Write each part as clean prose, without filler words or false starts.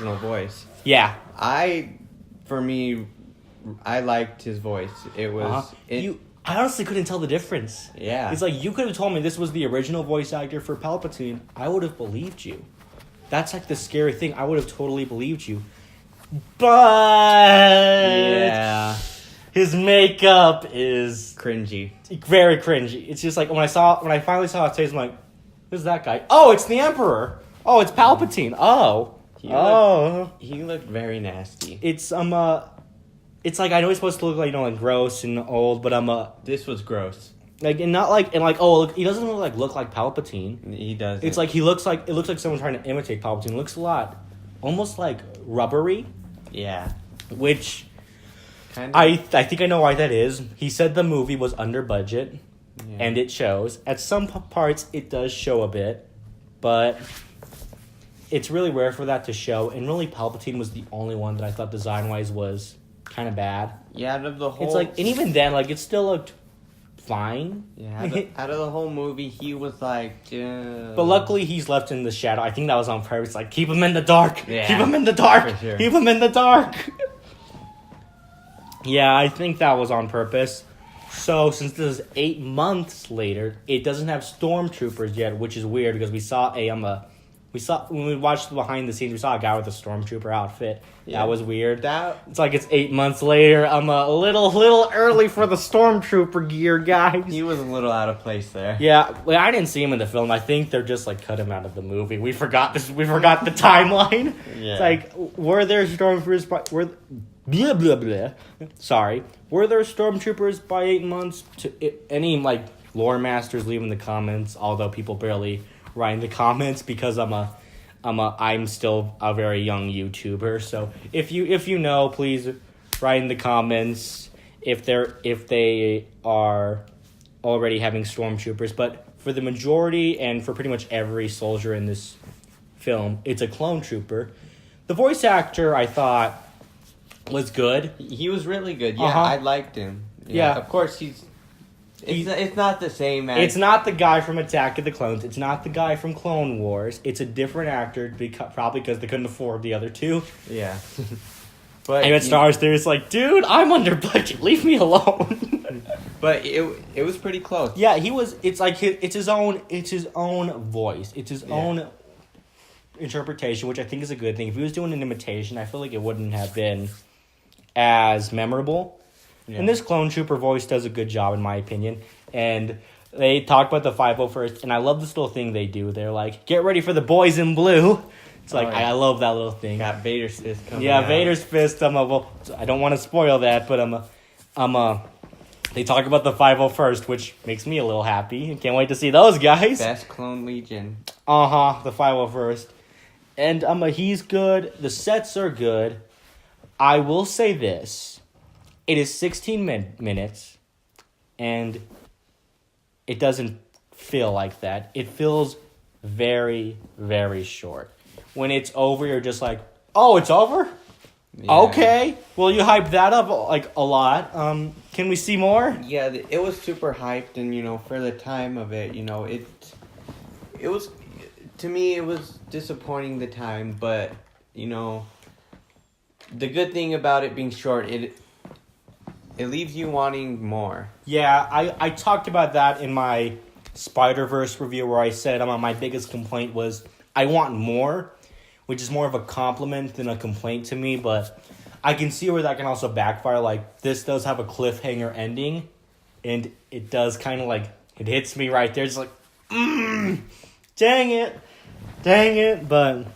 original voice. Yeah. For me, I liked his voice. It was... I honestly couldn't tell the difference. Yeah. It's like, you could have told me this was the original voice actor for Palpatine. I would have believed you. That's like the scary thing. I would have totally believed you. But... Yeah. His makeup is... Cringy. Very cringy. It's just like, when I finally saw his face, I'm like, who's that guy? Oh, it's the Emperor. Oh, it's Palpatine. Oh. He looked very nasty. It's like, I know he's supposed to look like, like gross and old, but This was gross. like, and not like, and like, oh, look, he doesn't look like Palpatine. He does. It's like, it looks like someone trying to imitate Palpatine. It looks a lot, almost like rubbery. Yeah. Which, Kind of. I think I know why that is. He said the movie was under budget, and it shows. At some parts, it does show a bit, but it's really rare for that to show. And really, Palpatine was the only one that I thought design-wise was kind of bad. Yeah, out of the whole... It's like, and even then, like, it still looked fine. Yeah, out of the whole movie, he was like... But luckily, he's left in the shadow. I think that was on purpose. Like, keep him in the dark. Yeah, keep him in the dark. for sure. Keep him in the dark. Yeah, I think that was on purpose. So, since this is 8 months later, it doesn't have stormtroopers yet, which is weird because we saw when we watched the behind the scenes, we saw a guy with a stormtrooper outfit. Yeah. That was weird. It's like it's 8 months later. I'm a little early for the stormtrooper gear, guys. He was a little out of place there. Yeah, well, I didn't see him in the film. I think they're just like cut him out of the movie. We forgot this. We forgot the timeline. Yeah. It's like, were there stormtroopers? Blah blah blah. Sorry, were there stormtroopers by 8 months? Any like lore masters leave in the comments. Although people barely write in the comments because I'm still a very young YouTuber. So if you know, please write in the comments if they are already having stormtroopers. But for the majority and for pretty much every soldier in this film, it's a clone trooper. The voice actor, I thought, was good. He was really good. Yeah, I liked him. Yeah. Of course, it's not the same as... It's not the guy from Attack of the Clones. It's not the guy from Clone Wars. It's a different actor, probably because they couldn't afford the other two. Yeah. But and at Star Wars, they're just like, dude, I'm under budget. Leave me alone. But it was pretty close. Yeah, he was. It's like it's his own voice. It's his own interpretation, which I think is a good thing. If he was doing an imitation, I feel like it wouldn't have been as memorable. Yeah. And this clone trooper voice does a good job, in my opinion. And they talk about the 501st, and I love this little thing they do. They're like, get ready for the boys in blue. It's like, I love that little thing. Got Vader's fist coming out. Yeah, Vader's fist. I don't want to spoil that, but they talk about the 501st, which makes me a little happy. Can't wait to see those guys. Best clone legion. The 501st. And he's good. The sets are good. I will say this. It is 16 minutes, and it doesn't feel like that. It feels very, very short. When it's over, you're just like, oh, it's over? Yeah. Okay. Well, you hyped that up like a lot. Can we see more? Yeah, it was super hyped, and for the time of it, it was, to me, it was disappointing the time, but the good thing about it being short, it leaves you wanting more. Yeah, I talked about that in my Spider-Verse review where I said my biggest complaint was I want more, which is more of a compliment than a complaint to me, but I can see where that can also backfire. Like, this does have a cliffhanger ending, and it does kind of like, it hits me right there. It's like, dang it. But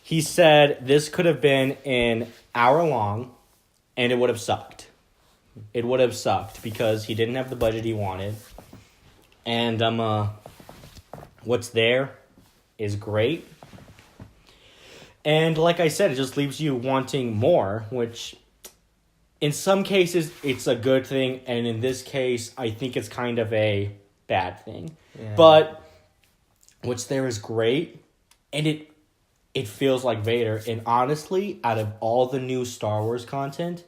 he said this could have been an hour long, and it would have sucked. It would have sucked because he didn't have the budget he wanted. And what's there is great. And like I said, it just leaves you wanting more, which in some cases it's a good thing, and in this case I think it's kind of a bad thing. Yeah. But what's there is great, and it feels like Vader. And honestly, out of all the new Star Wars content,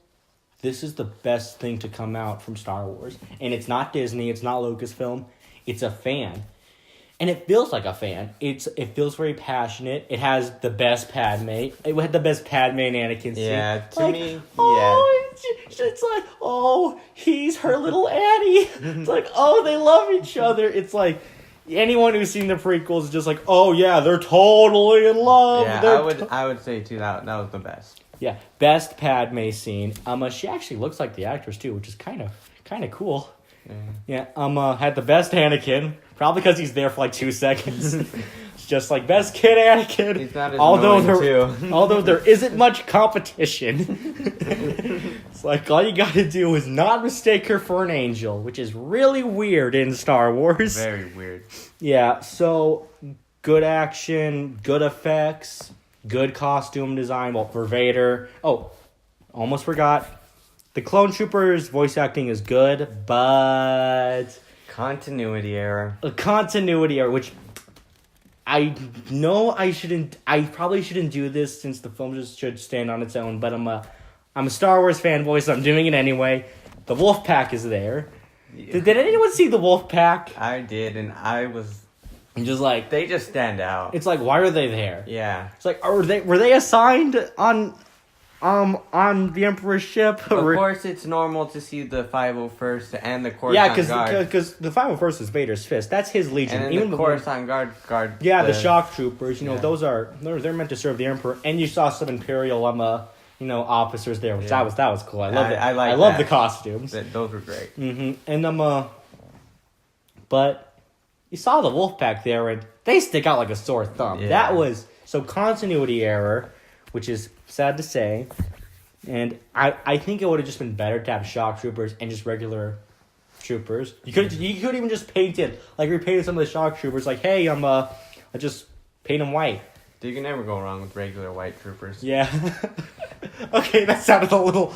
this is the best thing to come out from Star Wars. And it's not Disney, it's not Lucasfilm, it's a fan. And it feels like a fan. It feels very passionate. It has the best Padme. It had the best Padme and Anakin scene. Yeah, to like, me, oh, it's like, oh, he's her little Annie. It's like, oh, they love each other. It's like, anyone who's seen the prequels is just like, oh yeah, they're totally in love. Yeah, I would say too that was the best. Yeah, best Padme scene. She actually looks like the actress too, which is kind of cool. Yeah. Had the best Anakin, probably because he's there for like 2 seconds. It's just like best kid Anakin. He's not as annoying too. Although there isn't much competition. It's like all you gotta do is not mistake her for an angel, which is really weird in Star Wars. Very weird. Yeah, so good action, good effects, good costume design. Well, for Vader. Oh, almost forgot. The Clone Troopers voice acting is good, but Continuity error. a continuity error, which I know I probably shouldn't do this since the film just should stand on its own, but I'm a Star Wars fanboy, so I'm doing it anyway. The Wolf Pack is there. Yeah. Did anyone see the Wolf Pack? I did, and I'm just like, they just stand out. it's like, why are they there? Yeah. It's like, were they assigned on the Emperor's ship? Of course, it's normal to see the 501st and the Coruscant Guard. because the 501st is Vader's fist. That's his legion. And then the Coruscant Guard. Yeah, the shock troopers. You know, Yeah. those they're meant to serve the Emperor. And you saw some Imperial officers there, which Yeah. that was cool. I love it. I love that. the costumes. Those were great. And but you saw the Wolfpack there, and they stick out like a sore thumb. Yeah. That was so continuity error, which is sad to say. And I think it would have just been better to have shock troopers and just regular troopers. You could even just paint it like repainted some of the shock troopers. Like, hey, I just paint them white. You can never go wrong with regular white troopers. Yeah. Okay, that sounded a little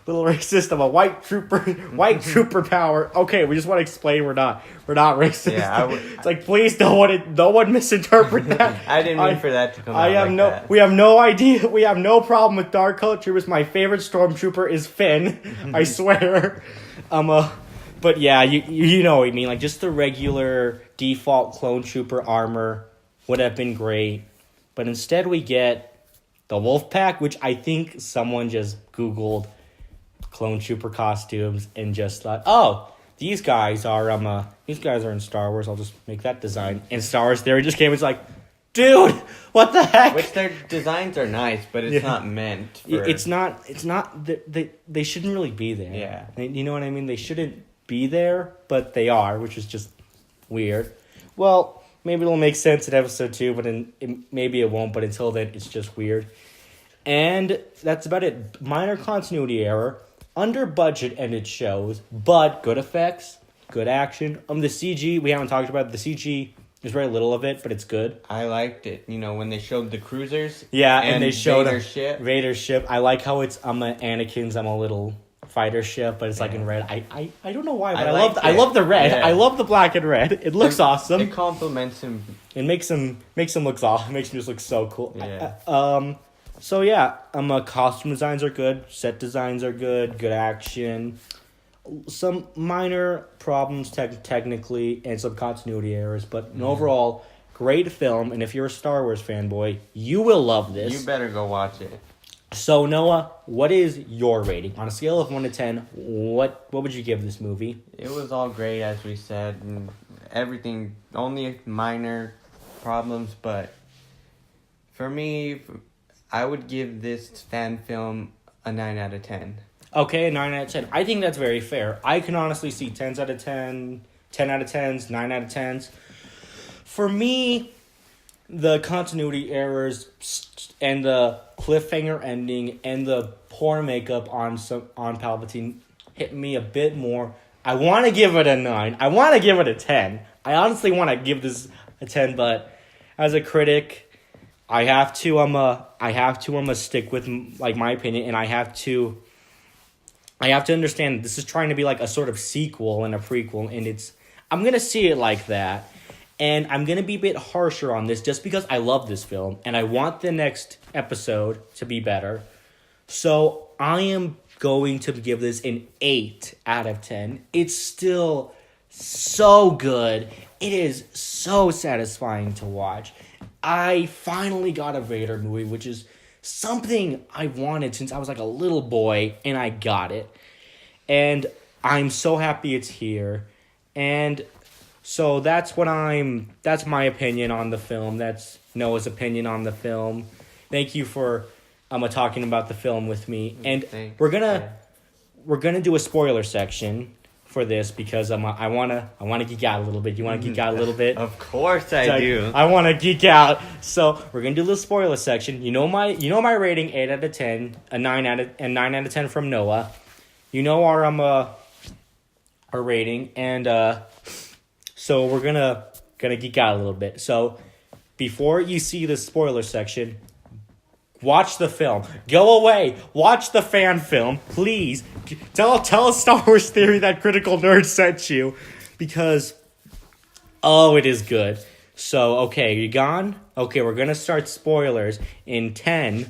racist of a white trooper power. Okay, we just want to explain we're not racist. Yeah, it's like, please no one misinterpret that. I didn't mean for that to come out that. We have no idea. We have no problem with dark colored troopers. My favorite stormtrooper is Finn. I swear. But yeah, you know what I mean. Like, just the regular default clone trooper armor would have been great, but instead we get the Wolf Pack, which I think someone just Googled clone trooper costumes and just thought, oh, these guys are in Star Wars. I'll just make that design. And Star Wars Theory just came and it's like, dude, what the heck? Which their designs are nice, but it's not meant for... It's not. They shouldn't really be there. Yeah. You know what I mean? They shouldn't be there, but they are, which is just weird. Well, maybe it'll make sense in episode 2, but maybe it won't. But until then, it's just weird. And that's about it. Minor continuity error, under budget, and it shows. But good effects, good action. The CG we haven't talked about. The CG, there's very little of it, but it's good. I liked it. You know, when they showed the cruisers. Yeah, and they showed Vader's ship. I like how it's Anakin's. I'm a little fighter ship, but it's like in red. I don't know why, but I love the red. Yeah. I love the black and red. It looks awesome. It complements him. It makes him look awesome. It makes him just look so cool. Yeah. So yeah, costume designs are good. Set designs are good. Good action. Some minor problems technically and some continuity errors, but an overall great film. And if you're a Star Wars fanboy, you will love this. You better go watch it. So Noah, what is your rating on a scale of 1 to 10? What would you give this movie? It was all great, as we said, and everything. Only minor problems, but for me, I would give this fan film a 9 out of 10. Okay, 9 out of 10. I think that's very fair. I can honestly see 10s out of 10, 10 out of 10s, 9 out of 10s. For me, the continuity errors and the cliffhanger ending and the poor makeup on Palpatine hit me a bit more. I want to give it a 9. I want to give it a 10. I honestly want to give this a 10, but as a critic, I have to stick with like my opinion, and I have to understand this is trying to be like a sort of sequel and a prequel, and I'm going to see it like that. And I'm going to be a bit harsher on this just because I love this film and I want the next episode to be better. So I am going to give this an 8 out of 10. It's still so good. It is so satisfying to watch. I finally got a Vader movie, which is something I've wanted since I was like a little boy, and I got it. And I'm so happy it's here. And so that's my opinion on the film. That's Noah's opinion on the film. Thank you for talking about the film with me. And we're gonna do a spoiler section for this because I wanna geek out a little bit. You wanna geek out a little bit? Of course I do. I wanna geek out. So we're gonna do a little spoiler section. You know my rating, 8 out of 10, a 9 out of 10 from Noah. You know our rating, and so we're gonna geek out a little bit. So before you see the spoiler section, watch the film. Go away. Watch the fan film, please. Tell a Star Wars theory that Critical Nerd sent you, because it is good. So okay, you gone? Okay, we're gonna start spoilers in 10,